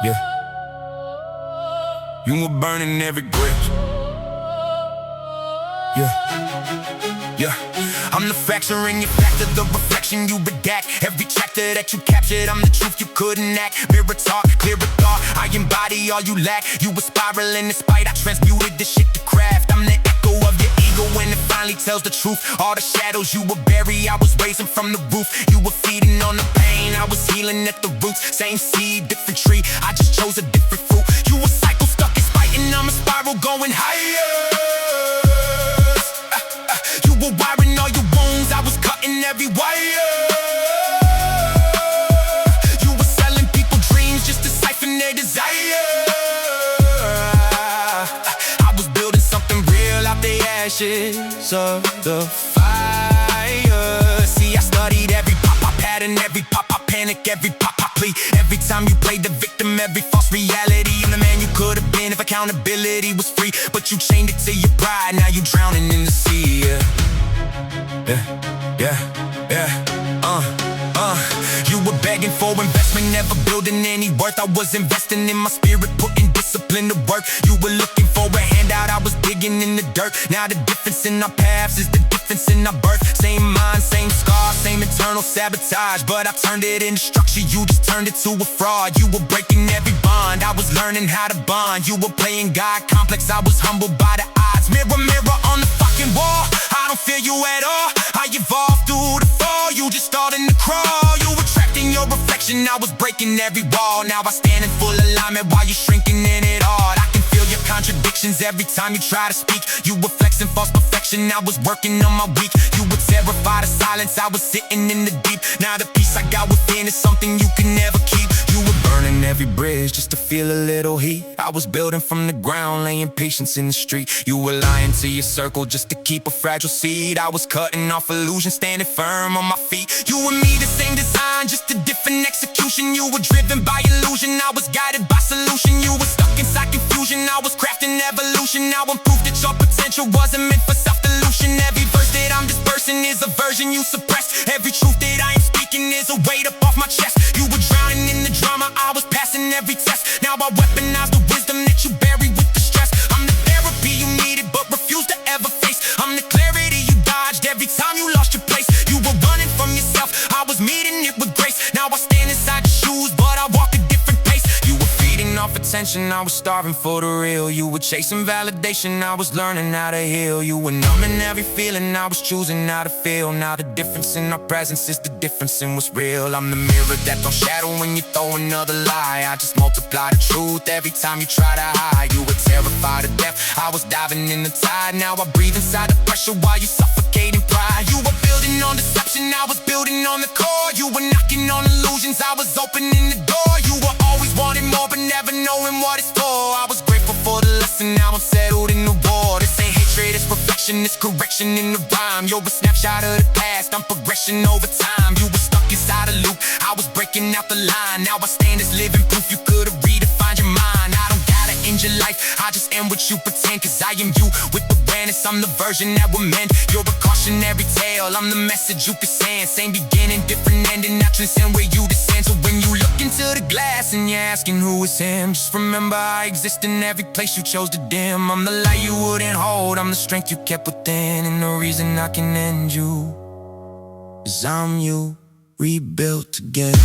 Yeah. You were burning every bridge. Yeah. Yeah. I'm the fracture in your factor, the reflection you redact. Every chapter that you captured, I'm the truth you couldn't act. Mirror talk, clear a thought, I embody all you lack. You were spiraling in spite, I transmuted this shit to craft. I'm the echo of your ego when it finally tells the truth. All the shadows you were bury, I was raising from the roof. You were feeding on the pain, I was healing at the roots. Same seed, different tree, I just chose a different fruit. You were cycle stuck in spite and I'm a spiral going higher. You were wiring all your wounds, I was cutting every wire. You were selling people dreams just to siphon their desire. I was building something real out the ashes of the fire. See, I studied every pop-up pattern, every pop-up panic, every pop-up plea. Every time you played the victim, every false reality. I'm the man you could have been if accountability was free. But you chained it to your pride, now you drowning in the sea. You were begging for investment, never building any worth. I was investing in my spirit, putting discipline to work. You were looking for a handout, I was digging in the dirt. Now the difference in our paths is the difference in our birth. Same mind, same scars, same internal sabotage. But I turned it into structure, you just turned it to a fraud. You were breaking every bond, I was learning how to bond. You were playing God complex, I was humbled by the odds. Mirror, mirror on the fucking wall, I don't feel you at all. I evolved through the fall, you just starting to crawl. You were trapped in your reflection, I was breaking every wall. Now I stand in full alignment while you're shrinking in it hard. I can feel your contradictions every time you try to speak. You were flexing false perfection, I was working on my weak. You were terrified of silence, I was sitting in the deep. Now the peace I got within is something you can never keep. You were burning every bridge just to feel a little heat. I was building from the ground, laying patience in the street. You were lying to your circle just to keep a fragile seed. I was cutting off illusion, standing firm on my feet. You and me, the same design, just a different execution. You were driven by illusion, I was guided by solution. You were stuck inside confusion, I was crafting evolution. Now I'm proof that your potential wasn't meant for self-delusion. Every verse that I'm dispersing is a version you suppressed. Every truth that I am speaking is a weight up off my chest. You were drowning in the drama, I was passing every test. Now I weaponize the wisdom that you buried with the stress. I'm the therapy you needed but refused to ever face. I'm the clarity you dodged every time you lost your place. You were running from yourself, I was meeting it with grace. Now I stand inside your shoes but I walk a different pace. You were feeding off attention, I was starving for the real. You were chasing validation, I was learning how to heal. You were numbing every feeling, I was choosing how to feel. Now the difference in our presence is the difference in what's real. I'm the mirror that don't shadow when you throw another lie. I just multiply the truth every time you try to hide. You were terrified of death, I was diving in the tide. Now I breathe inside the pressure while you suffocate in pride. You were building on deception, I was building on the core. You were knocking on illusions, I was opening the door. You were always wanting more but never knowing what it's for. I was grateful for the lesson, now I'm settled in the war. This ain't hatred, it's perfection, it's correction in the rhyme. You're a snapshot of the past, I'm progression over time. You were stuck inside a loop, I was breaking out the line. Now I stand as living proof you could've redefined your mind. I don't gotta end your life, I just am what you pretend. Cause I am you with awareness, I'm the version that will mend. You're a cautionary tale, I'm the message you can send. Same beginning, different ending, I transcend where you descend. So when you look into the glass and you're asking who is him, just remember I exist in every place you chose to dim. I'm the light you wouldn't hold, I'm the strength you kept within. And the reason I can end you is I'm you, rebuilt again.